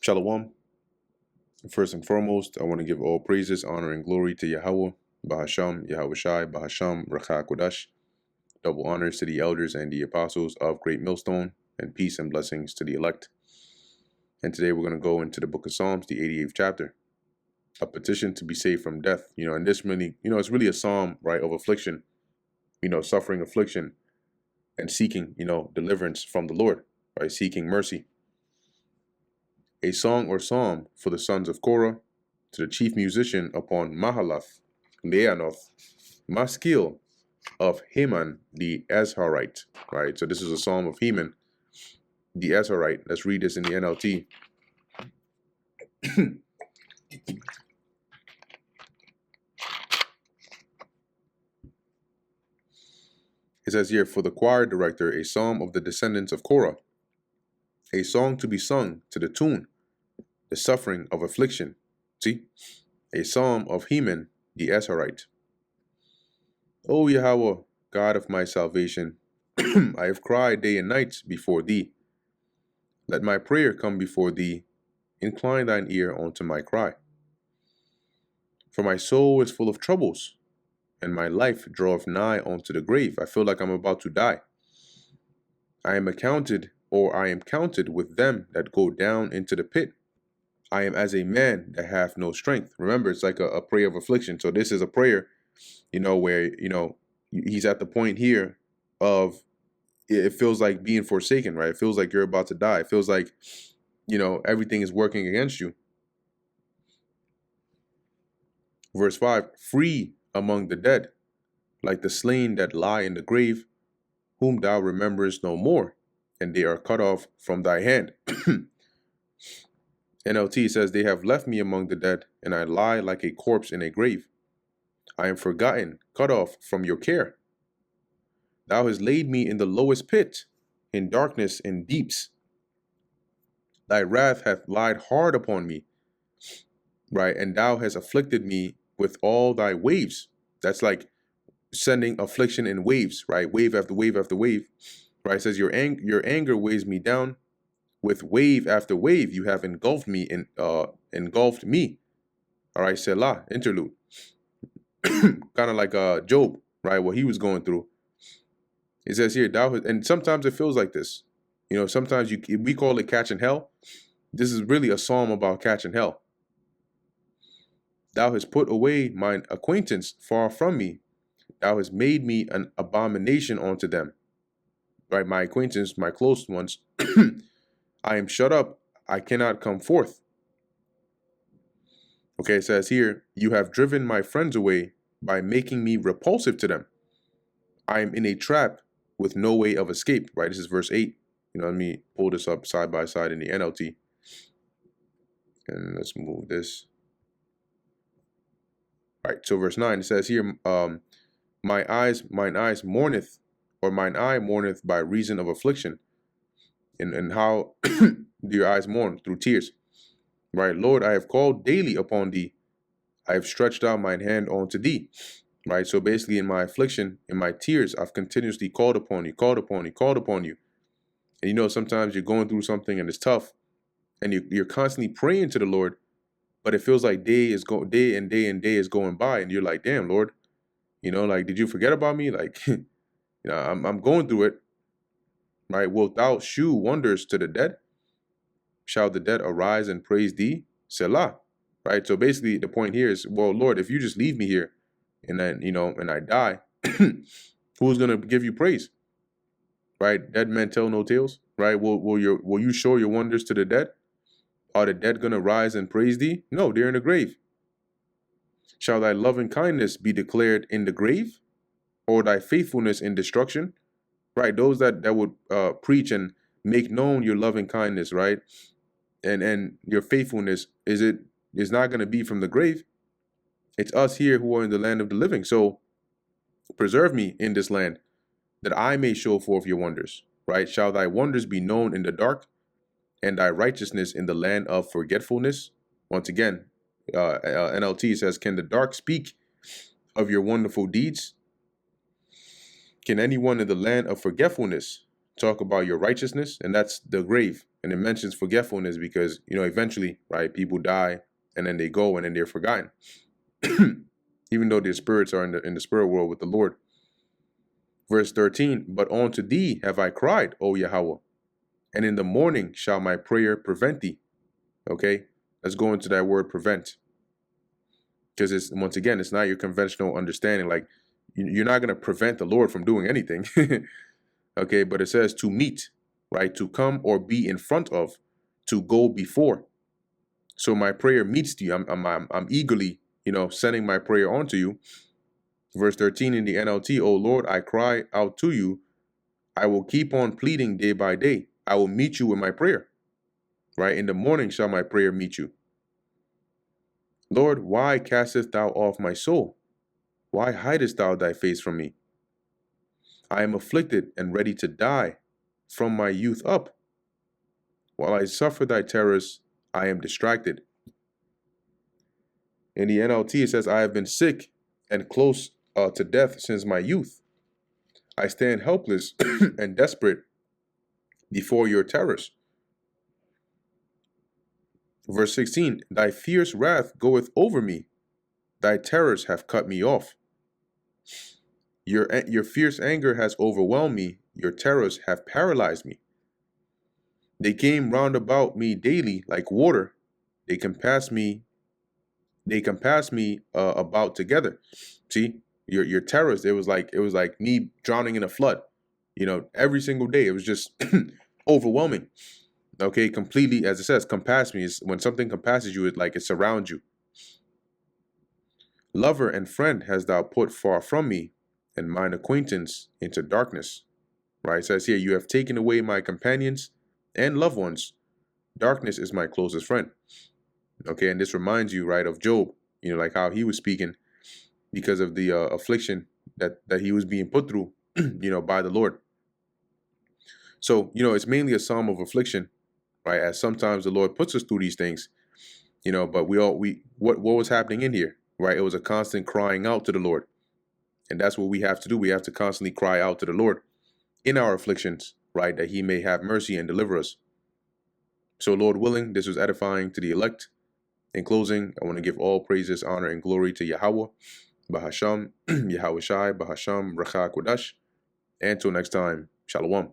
Shalom. First and foremost, I want to give all praises, honor, and glory to Yahweh, Bahasham, Yahweh Shai, Bahasham, Racha Kodash. Double honors to the elders and the apostles of Great Millstone, and peace and blessings to the elect. And today we're going to go into the book of Psalms, the 88th chapter, a petition to be saved from death. And this really, it's really a psalm, right, of affliction, suffering, affliction, and seeking, deliverance from the Lord, right, seeking mercy. A song or psalm for the sons of Korah, to the chief musician upon Mahalath, Leanoth, Maskil of Heman the Azharite, right? So this is a psalm of Heman the Azharite. Let's read this in the NLT. It says here, for the choir director, a psalm of the descendants of Korah, a song to be sung to the tune, the suffering of affliction. See? A psalm of Heman the Azharite. O Yahweh, God of my salvation, I have cried day and night before thee. Let my prayer come before thee. Incline thine ear unto my cry. For my soul is full of troubles, and my life draweth nigh unto the grave. I feel like I'm about to die. I am counted with them that go down into the pit. I am as a man that hath no strength. Remember, it's like a prayer of affliction. So this is a prayer, where, he's at the point here of, it feels like being forsaken, right? It feels like you're about to die. It feels like, everything is working against you. Verse 5, free among the dead, like the slain that lie in the grave, whom thou rememberest no more, and they are cut off from thy hand. NLT says, they have left me among the dead, and I lie like a corpse in a grave. I am forgotten, cut off from your care. Thou hast laid me in the lowest pit, in darkness and deeps. Thy wrath hath lied hard upon me, right? And thou hast afflicted me with all thy waves. That's like sending affliction in waves, right? Wave after wave after wave, right? It says your anger weighs me down. With wave after wave, you have engulfed me in engulfed me. All right, Selah, interlude. Kind of like Job, right? What he was going through. It says here, and sometimes it feels like this. Sometimes we call it catching hell. This is really a psalm about catching hell. Thou hast put away mine acquaintance far from me. Thou hast made me an abomination unto them. Right, my acquaintance, my close ones. I am shut up, I cannot come forth. Okay, it says here, you have driven my friends away by making me repulsive to them. I am in a trap with no way of escape. Right, this is verse 8. Let me pull this up side by side in the NLT. And let's move this. All right, so verse 9, it says here, mine eye mourneth by reason of affliction. And how do your eyes mourn? Through tears. Right, Lord, I have called daily upon thee. I have stretched out mine hand unto thee. Right, so basically in my affliction, in my tears, I've continuously called upon you, called upon you, called upon you. And sometimes you're going through something and it's tough, and you're constantly praying to the Lord, but it feels like day and day is going by, and you're like, damn, Lord, like, did you forget about me? Like, I'm going through it. Right, wilt thou shew wonders to the dead? Shall the dead arise and praise thee? Selah. Right, so basically the point here is, well, Lord, if you just leave me here and then, and I die, who's going to give you praise? Right, dead men tell no tales. Right, will you show your wonders to the dead? Are the dead going to rise and praise thee? No, they're in the grave. Shall thy loving kindness be declared in the grave, or thy faithfulness in destruction? Right, those that would preach and make known your loving kindness, right, and your faithfulness, is not going to be from the grave. It's us here who are in the land of the living. So preserve me in this land, that I may show forth your wonders. Right, shall thy wonders be known in the dark, and thy righteousness in the land of forgetfulness? Once again, NLT says, can the dark speak of your wonderful deeds? Can anyone in the land of forgetfulness talk about your righteousness, and that's the grave. And it mentions forgetfulness because, eventually, right, people die and then they go and then they're forgotten. Even though their spirits are in the spirit world with the Lord. Verse 13, but unto thee have I cried, O Yahweh, and in the morning shall my prayer prevent thee. Okay, let's go into that word prevent. Because it's, once again, it's not your conventional understanding. Like, you're not going to prevent the Lord from doing anything. Okay, but it says to meet, right? To come or be in front of, to go before. So my prayer meets you. I'm eagerly, sending my prayer on to you. Verse 13 in the NLT, O Lord, I cry out to you. I will keep on pleading day by day. I will meet you with my prayer. Right? In the morning shall my prayer meet you. Lord, why castest thou off my soul? Why hidest thou thy face from me? I am afflicted and ready to die from my youth up. While I suffer thy terrors, I am distracted. In the NLT, it says, I have been sick and close to death since my youth. I stand helpless and desperate before your terrors. Verse 16, thy fierce wrath goeth over me. Thy terrors have cut me off. Your fierce anger has overwhelmed me. Your terrors have paralyzed me. They came round about me daily like water. They compass me about together. See, your terrors, it was like me drowning in a flood. Every single day it was just overwhelming. Okay, completely, as it says, compass me. Is when something compasses you, it surrounds you. Lover and friend hast thou put far from me, and mine acquaintance into darkness. Right? It says here, you have taken away my companions and loved ones. Darkness is my closest friend. Okay, and this reminds you, right, of Job, like how he was speaking because of the affliction that he was being put through, by the Lord. So, it's mainly a psalm of affliction, right? As sometimes the Lord puts us through these things, but what was happening in here, right? It was a constant crying out to the Lord. And that's what we have to do. We have to constantly cry out to the Lord in our afflictions, right? That he may have mercy and deliver us. So, Lord willing, this was edifying to the elect. In closing, I want to give all praises, honor, and glory to Yahweh, Bahasham, Yahweh Shai, Bahasham, Racha Kodash. And until next time, Shalom.